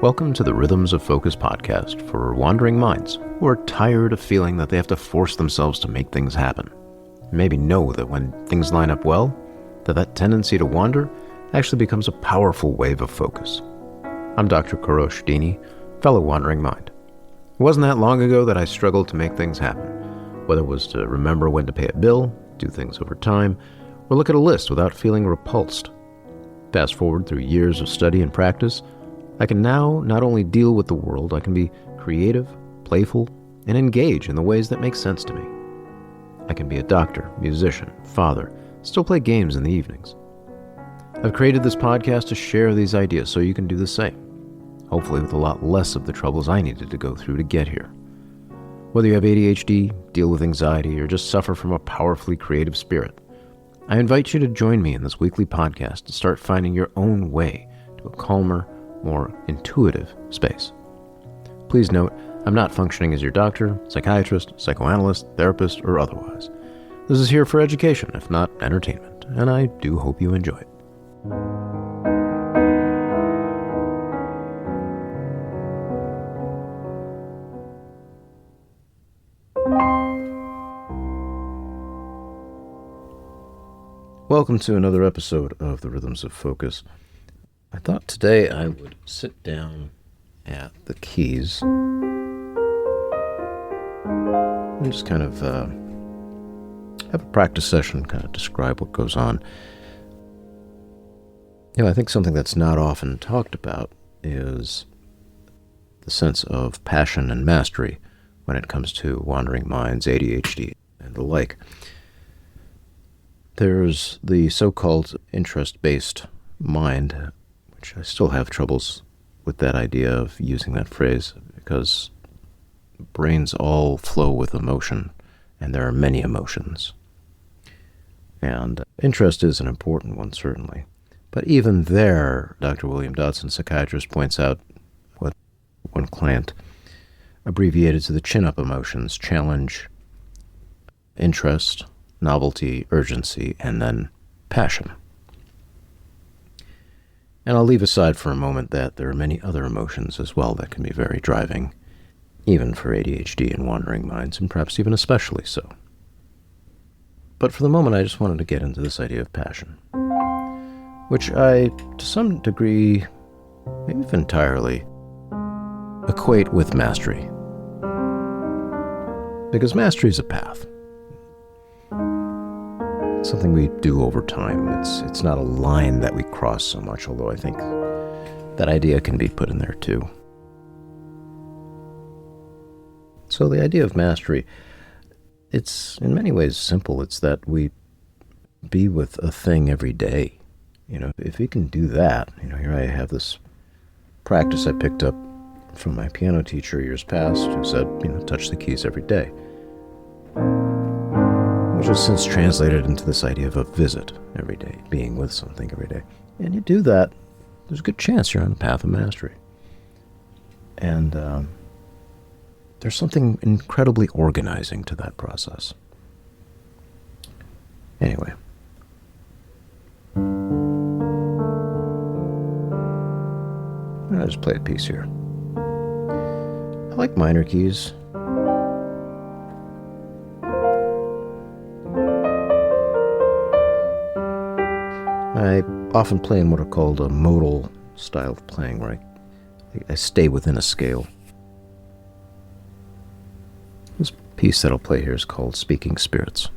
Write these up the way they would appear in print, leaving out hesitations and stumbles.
Welcome to the Rhythms of Focus podcast for wandering minds who are tired of feeling that they have to force themselves to make things happen. Maybe know that when things line up well, that tendency to wander actually becomes a powerful wave of focus. I'm Dr. Kourosh Dini, fellow wandering mind. It wasn't that long ago that I struggled to make things happen, whether it was to remember when to pay a bill, do things over time, or look at a list without feeling repulsed. Fast forward through years of study and practice, I can now not only deal with the world, I can be creative, playful, and engage in the ways that make sense to me. I can be a doctor, musician, father, still play games in the evenings. I've created this podcast to share these ideas so you can do the same, hopefully with a lot less of the troubles I needed to go through to get here. Whether you have ADHD, deal with anxiety, or just suffer from a powerfully creative spirit, I invite you to join me in this weekly podcast to start finding your own way to a calmer, more intuitive space. Please note, I'm not functioning as your doctor, psychiatrist, psychoanalyst, therapist, or otherwise. This is here for education, if not entertainment, and I do hope you enjoy it. Welcome to another episode of the Rhythms of Focus. I thought today I would sit down at the keys and just kind of have a practice session, kind of describe what goes on. I think something that's not often talked about is the sense of passion and mastery when it comes to wandering minds, ADHD, and the like. There's the so-called interest-based mind, which I still have troubles with that idea of using that phrase because brains all flow with emotion, and there are many emotions. And interest is an important one, certainly. But even there, Dr. William Dodson, psychiatrist, points out what one client abbreviated to the chin-up emotions: challenge, interest, novelty, urgency, and then passion. And I'll leave aside for a moment that there are many other emotions as well that can be very driving, even for ADHD and wandering minds, and perhaps even especially so. But for the moment, I just wanted to get into this idea of passion, which I, to some degree, maybe if entirely, equate with mastery. Because mastery is a path. Something we do over time. It's not a line that we cross so much, although I think that idea can be put in there too. So the idea of mastery, it's in many ways simple. It's that we be with a thing every day. If we can do that, here I have this practice I picked up from my piano teacher years past who said, touch the keys every day, which has since translated into this idea of a visit every day, being with something every day. And you do that, there's a good chance you're on the path of mastery. And there's something incredibly organizing to that process. Anyway. I'll just play a piece here. I like minor keys. I often play in what are called a modal style of playing, where I stay within a scale. This piece that I'll play here is called Speaking Spirits.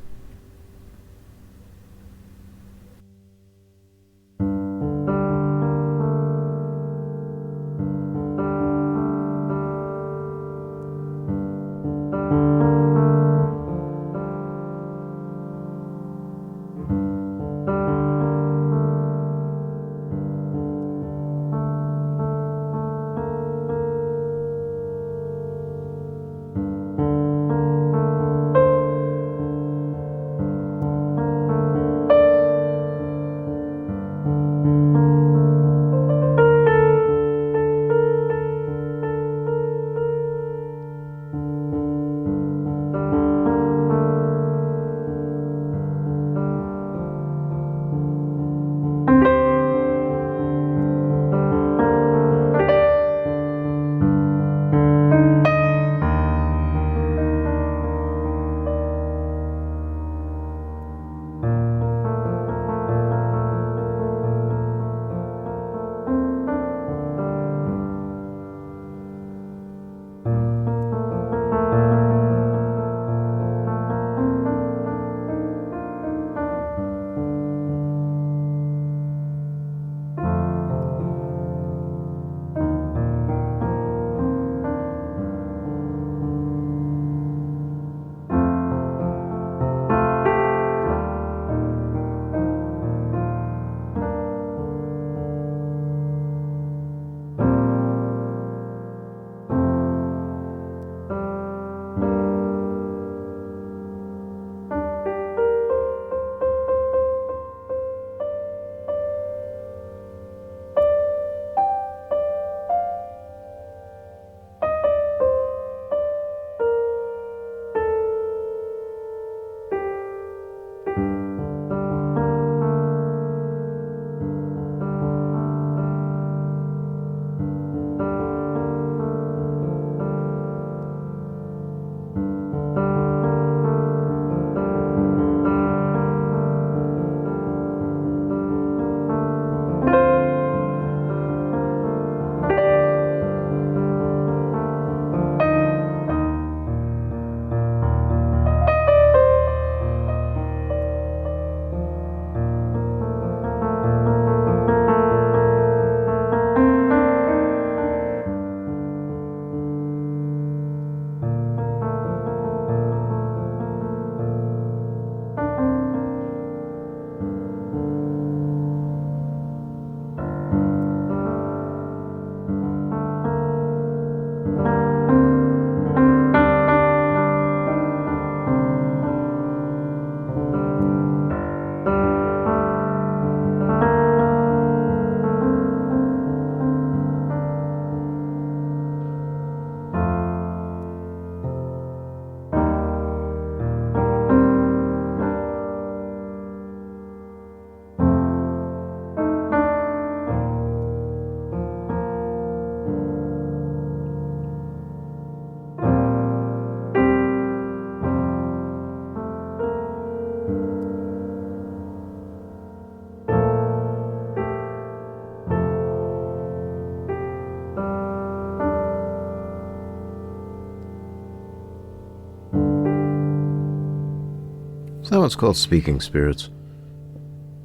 That one's called Speaking Spirits.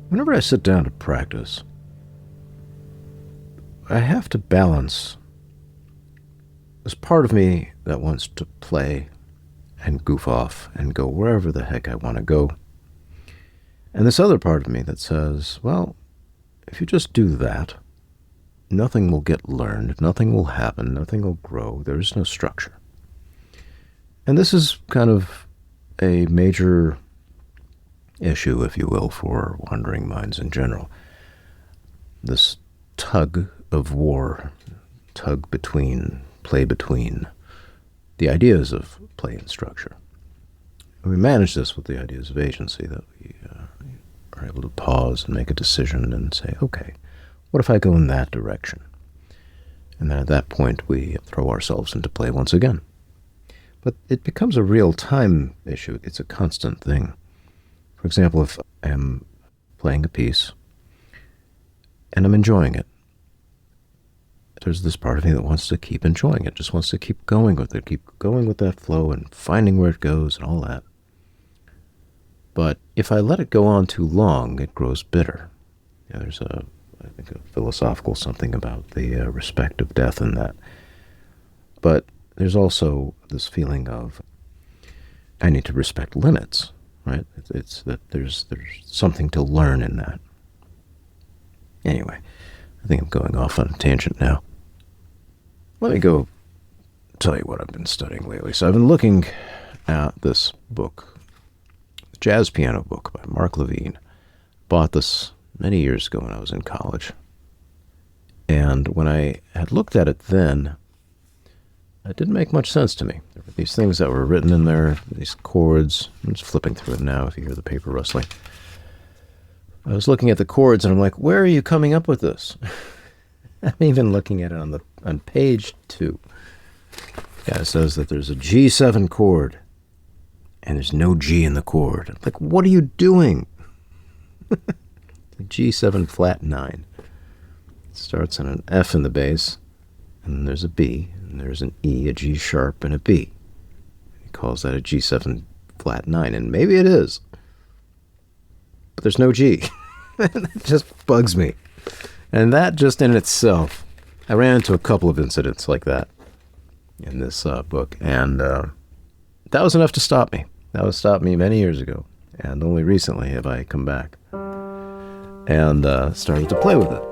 Whenever I sit down to practice, I have to balance. There's part of me that wants to play and goof off and go wherever the heck I want to go. And this other part of me that says, well, if you just do that, nothing will get learned, nothing will happen, nothing will grow, there's no structure. And this is kind of a major issue, if you will, for wandering minds in general. This tug of war, play between the ideas of play and structure. And we manage this with the ideas of agency, that we are able to pause and make a decision and say, okay, what if I go in that direction? And then at that point, we throw ourselves into play once again. But it becomes a real-time issue. It's a constant thing. For example, if I'm playing a piece and I'm enjoying it, there's this part of me that wants to keep enjoying it, just wants to keep going with it, keep going with that flow and finding where it goes and all that. But if I let it go on too long, it grows bitter. There's I think a philosophical something about the respect of death in that. But there's also this feeling of, I need to respect limits, right? It's that there's something to learn in that. Anyway, I think I'm going off on a tangent now. Let me go tell you what I've been studying lately. So I've been looking at this book, the jazz piano book by Mark Levine. Bought this many years ago when I was in college. And when I had looked at it then, it didn't make much sense to me. There were these things that were written in there, these chords. I'm just flipping through it now if you hear the paper rustling. I was looking at the chords and I'm like, where are you coming up with this? I'm even looking at it on page 2. Yeah, it says that there's a G7 chord and there's no G in the chord. I'm like, what are you doing? G7 flat 9. It starts on an F in the bass, and then there's a B, and there's an E, a G sharp, and a B. He calls that a G7 flat 9, and maybe it is. But there's no G. That just bugs me. And that just in itself, I ran into a couple of incidents like that in this book, and that was enough to stop me. That was stopped me many years ago, and only recently have I come back and started to play with it.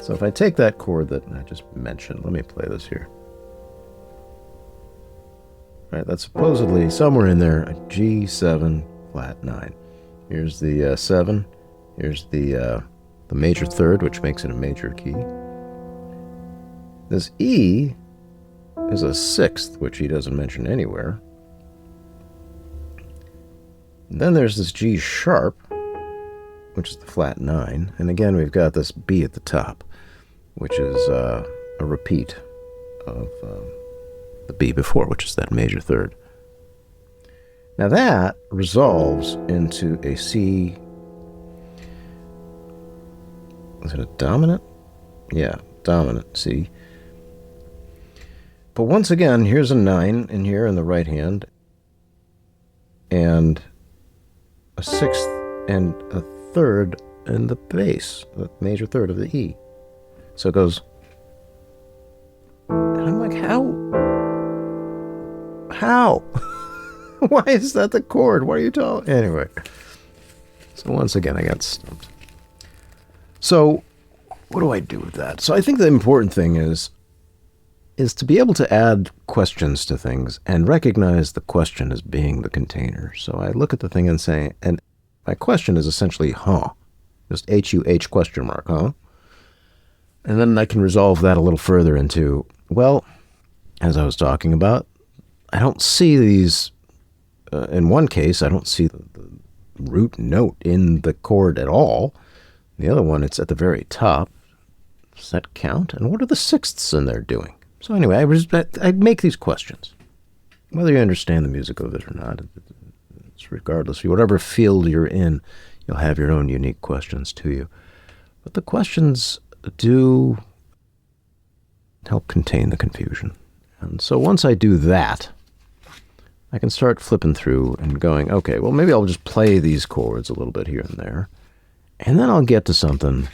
So if I take that chord that I just mentioned, let me play this here. All right, that's supposedly somewhere in there, a G7 flat 9. Here's the 7. Here's the major third, which makes it a major key. This E is a 6th, which he doesn't mention anywhere. And then there's this G sharp, which is the flat 9. And again, we've got this B at the top, which is a repeat of the B before, which is that major third. Now that resolves into a C. Is it a dominant? Yeah, dominant C. But once again, here's a 9 in here in the right hand, and a 6th and a 3rd in the bass, the major third of the E. So it goes, and I'm like, how? Why is that the chord? What are you talking? Anyway, so once again, I got stumped. So what do I do with that? So I think the important thing is to be able to add questions to things and recognize the question as being the container. So I look at the thing and say, and my question is essentially, huh? Just H-U-H question mark, huh? And then I can resolve that a little further into, well, as I was talking about, I don't see these, in one case, I don't see the root note in the chord at all. The other one, it's at the very top. Does that count? And what are the 6ths in there doing? So anyway, I make these questions. Whether you understand the music of it or not, it's regardless. Whatever field you're in, you'll have your own unique questions to you. But the questions do help contain the confusion. And so once I do that, I can start flipping through and going, okay, well, maybe I'll just play these chords a little bit here and there, and then I'll get to something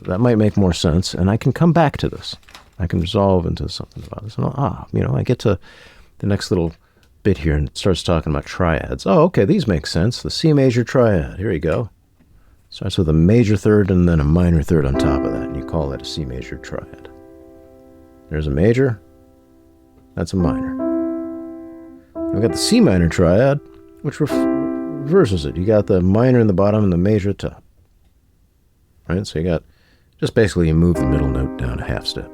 that might make more sense, and I can come back to this. I can resolve into something about this. And I get to the next little bit here, and it starts talking about triads. Oh, okay, these make sense. The C major triad. Here you go. Starts with a major third and then a minor third on top of that, and you call that a C major triad. There's a major. That's a minor. We've got the C minor triad, which reverses it. You got the minor in the bottom and the major at the top. Right? So you got, just basically you move the middle note down a half step.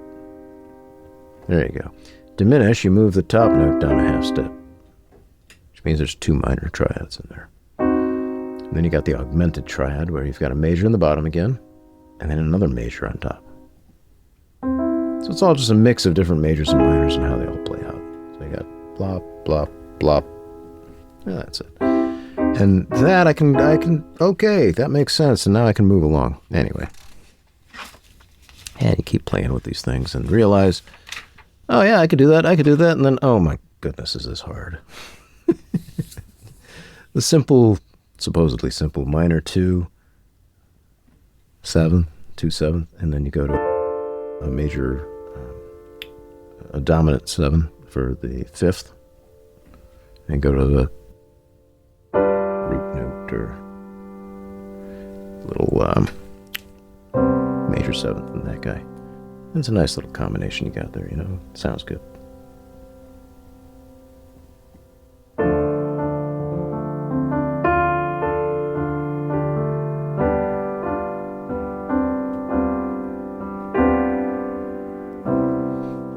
There you go. Diminish, you move the top note down a half step, which means there's 2 minor triads in there. And then you got the augmented triad, where you've got a major in the bottom again, and then another major on top. So it's all just a mix of different majors and minors and how they all play out. So you got blop, blop, blop. Yeah, that's it. And that I can, okay, that makes sense. And now I can move along. Anyway. And you keep playing with these things and realize, oh yeah, I could do that. And then, oh my goodness, is this hard. The simple, supposedly simple minor 2, 7, 2, 7. And then you go to a major, a dominant 7 for the 5th. And go to the root note or little major 7th in that guy. It's a nice little combination you got there, Sounds good.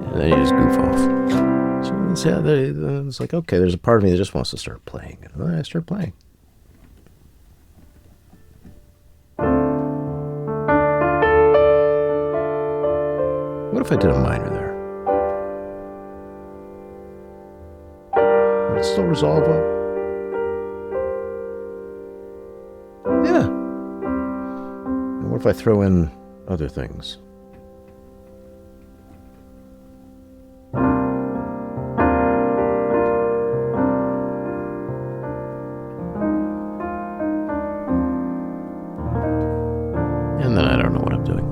And then you just goof off. So it's like, okay, there's a part of me that just wants to start playing. And I start playing. What if I did a minor there? Would it still resolve well? Yeah. And what if I throw in other things? And then I don't know what I'm doing.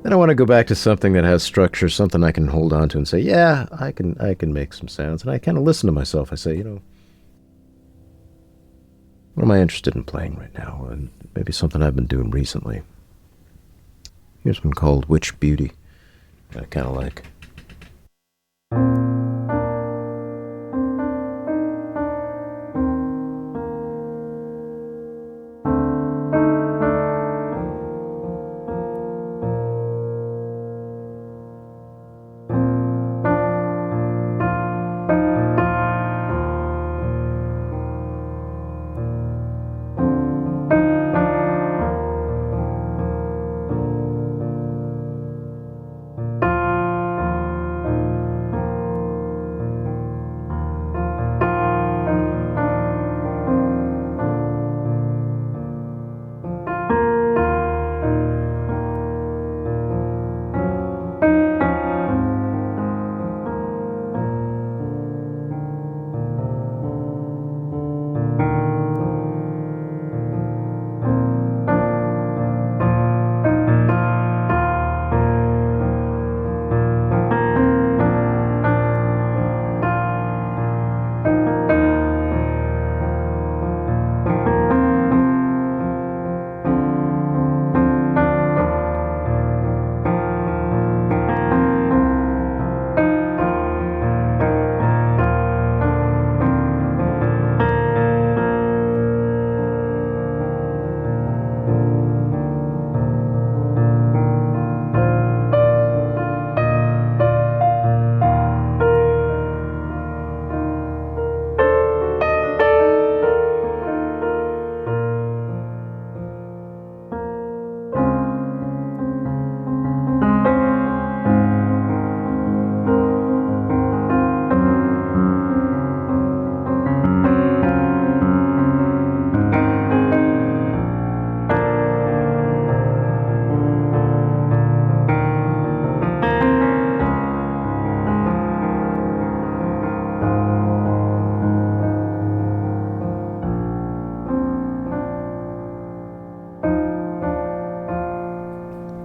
Then I want to go back to something that has structure, something I can hold on to and say, yeah, I can make some sounds. And I kind of listen to myself. I say, what am I interested in playing right now? And maybe something I've been doing recently. Here's one called Witch Beauty that I kind of like.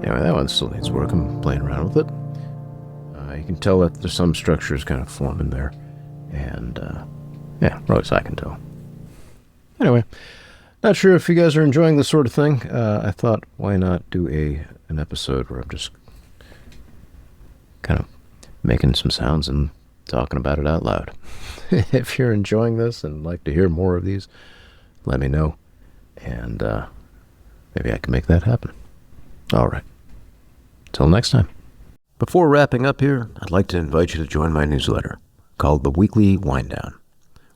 Anyway, that one still needs work. I'm playing around with it. You can tell that there's some structures kind of forming there. And, yeah, or at least I can tell. Anyway, not sure if you guys are enjoying this sort of thing. I thought, why not do an episode where I'm just kind of making some sounds and talking about it out loud. If you're enjoying this and like to hear more of these, let me know. And maybe I can make that happen. All right. Till next time. Before wrapping up here, I'd like to invite you to join my newsletter called The Weekly Wind Down,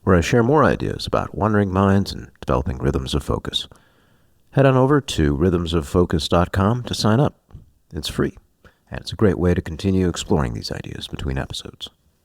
where I share more ideas about wandering minds and developing rhythms of focus. Head on over to rhythmsoffocus.com to sign up. It's free, and it's a great way to continue exploring these ideas between episodes.